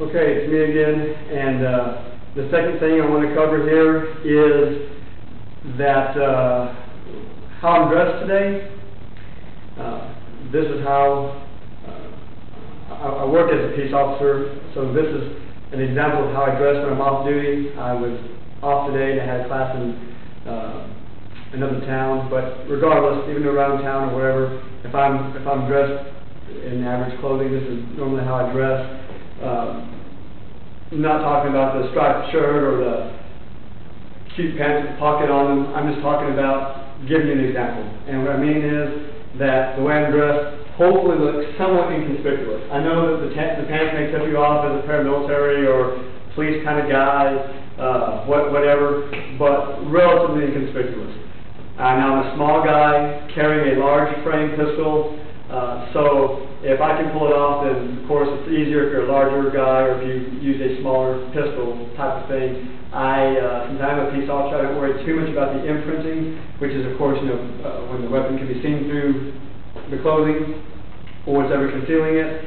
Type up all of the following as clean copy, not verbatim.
Okay, it's me again, and the second thing I want to cover here is that how I'm dressed today. This is how I work as a peace officer, so this is an example of how I dress when I'm off duty. I was off today and I had a class in another town, but regardless, even around town or wherever, if I'm dressed in average clothing, this is normally how I dress. I'm not talking about the striped shirt or the cute pants with a pocket on them. I'm just talking about giving you an example. And what I mean is that the way I'm dressed hopefully looks somewhat inconspicuous. I know that the pants may tip you off as a paramilitary or police kind of guy, whatever, but relatively inconspicuous. Now I'm a small guy carrying a large frame pistol, so if I can pull it off, then of course it's easier if you're a larger guy or if you use a smaller pistol type of thing. Since I'm a peace officer, I don't worry too much about the imprinting, which is of course, when the weapon can be seen through the clothing or whatever concealing it.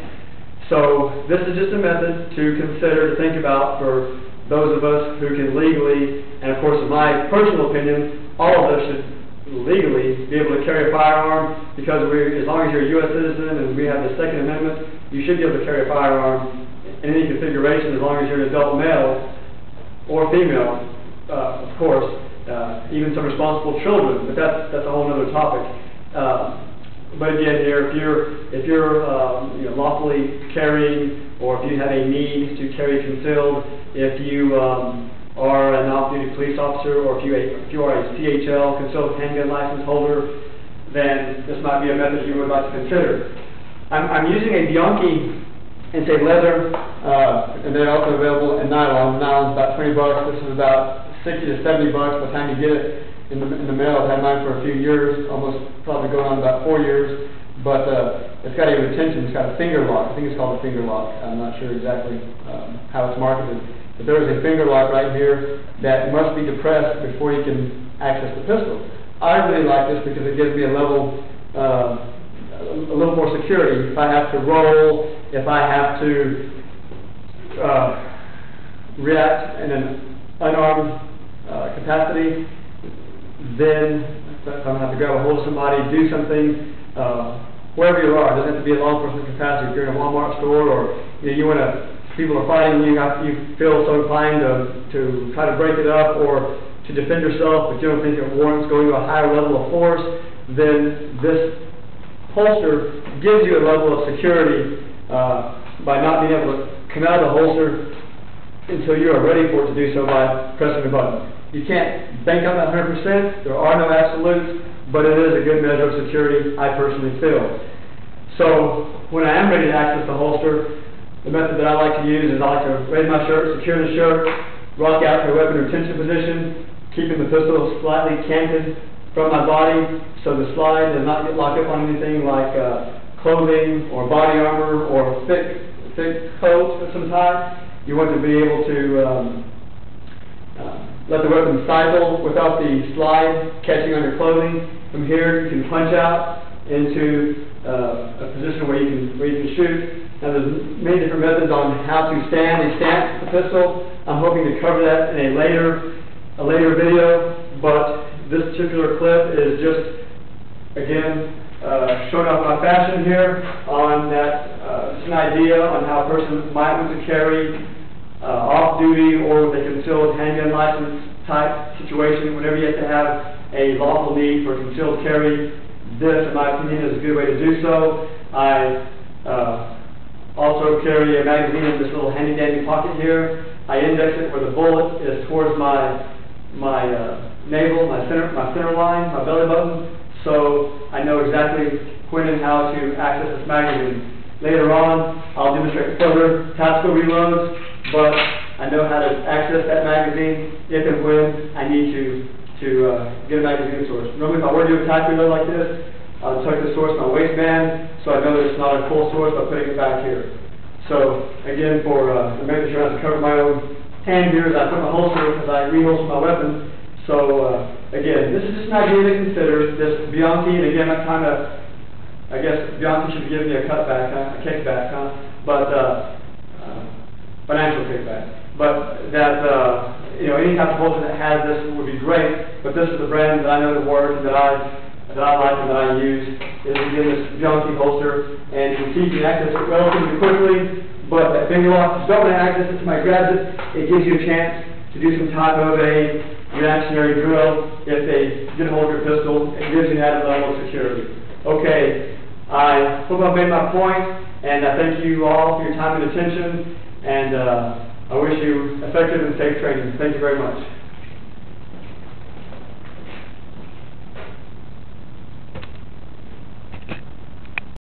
So this is just a method to consider, to think about for those of us who can legally, and of course in my personal opinion, all of us should legally be able to carry a firearm, because as long as you're a U.S. citizen and we have the Second Amendment, you should be able to carry a firearm in any configuration as long as you're an adult male or female, of course, even some responsible children, but that's a whole other topic. But again, here, if you're lawfully carrying, or if you have a need to carry concealed, if you are an off-duty police officer, or if you are a CHL, concealed handgun license holder, then this might be a method you would like to consider. I'm using a Bianchi. It's a leather, and they're also available in nylon. Nylon's about $20. This is about $60 to $70 by the time you get it in the mail. I've had mine for a few years, almost probably going on about 4 years. But it's got a retention. It's got a finger lock. I think it's called a finger lock. I'm not sure exactly how it's marketed. But there is a finger lock right here that must be depressed before you can access the pistol. I really like this because it gives me a little more security. If I have to roll, if I have to react in an unarmed capacity, then if I'm going to have to grab a hold of somebody, do something, wherever you are. It doesn't have to be a law enforcement capacity. If you're in a Walmart store, or people are fighting, you feel so inclined to try to break it up or to defend yourself, but you don't think it warrants going to a higher level of force, then this holster gives you a level of security by not being able to come out of the holster until you are ready for it to do so by pressing the button. You can't bank on that 100%. There are no absolutes, but it is a good measure of security, I personally feel. So when I am ready to access the holster, the method that I like to use is I like to raise my shirt, secure the shirt, rock out to a weapon retention position, keeping the pistol slightly canted from my body so the slide does not get locked up on anything like clothing or body armor or thick coat of some type. You want to be able to let the weapon cycle without the slide catching on your clothing. From here, you can punch out into a position where you can shoot. Now, there's many different methods on how to stand a stance with the pistol. I'm hoping to cover that in a later video, but this particular clip is just, again, showing off my fashion here on that, just an idea on how a person might want to carry off-duty or with a concealed handgun license type situation. Whenever you have to have a lawful need for concealed carry, this, in my opinion, is a good way to do so. I also carry a magazine in this little handy-dandy pocket here. I index it where the bullet is towards my navel, my center line, my belly button, so I know exactly when and how to access this magazine. Later on, I'll demonstrate further tactical reloads, but I know how to access that magazine if and when I need to get a magazine source. Normally, if I were to do a tactical reload like this, I'll tuck the source in my waistband, so I know that it's not a full source by putting it back here. So again, for making sure I have to cover my own hand here as I put my holster, as I reholster my weapon. So again, this is just an idea to consider. This Bianchi, and again, I guess Bianchi should be giving me a kickback, huh? But financial kickback. But that, you know, any type of holster that has this would be great, but this is the brand that I know that works, that I like and that I use, is again this Bianchi holster, and you can see you can access it relatively quickly, but that finger lock, if you don't want to access it, somebody grabs it, it gives you a chance to do some type of a reactionary drill. If they get a hold of your pistol, it gives you an added level of security. Okay, I hope I've made my point, and I thank you all for your time and attention, and I wish you effective and safe training. Thank you very much.